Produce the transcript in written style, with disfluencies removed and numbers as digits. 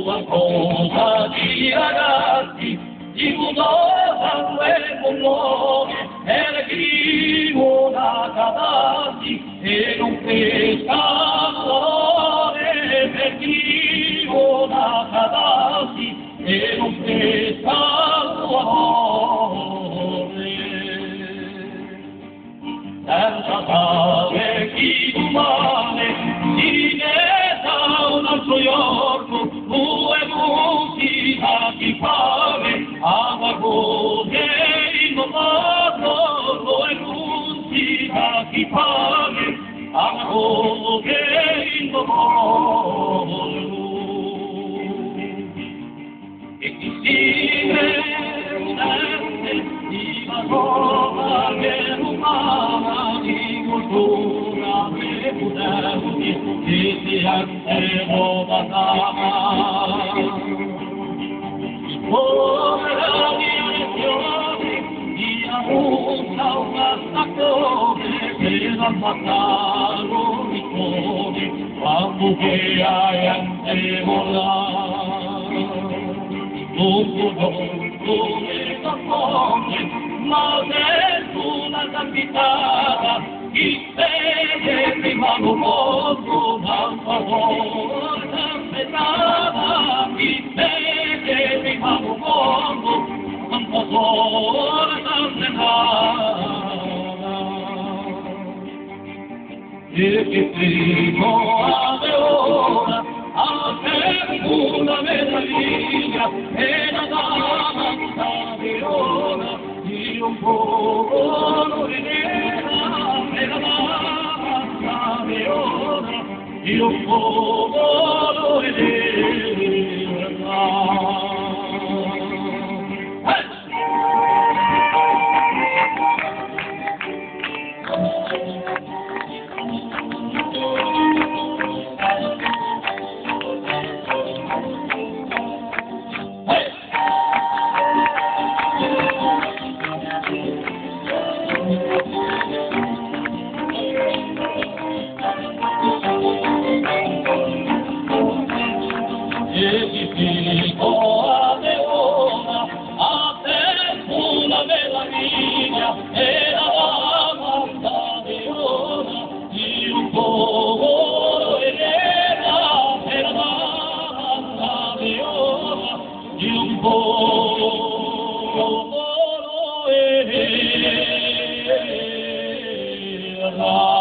Qualcosa di ragazzi, di cosa quel bullone, e le chivo da cadassi, e non pesca l'ore, per chivo da cadassi, e non pesca l'ore. Senza sale chi umane, si neta un altro giorno, due musica chi fame, ama cose in modo, due musica chi fame, ama cose in modo. E chi si vede di una che umana di cultura e moderni che si hanno batama. Come la mia lezione di avuta una stagione per ammazzare un ricordo quando che hai ante volare. Non le campone, ma nessuna capitata, chi vede prima l'uomo, ma favore aspettava, chi vede prima l'uomo, ma favore aspettava. E che primo aveva a te una meraviglia, e la dama Verona di un popolo nera, e la dama Verona di un popolo nera. E ti dico a Verona, a te una meraviglia, e la dama Verona di un popolo nera, e la dama Verona di un popolo nera.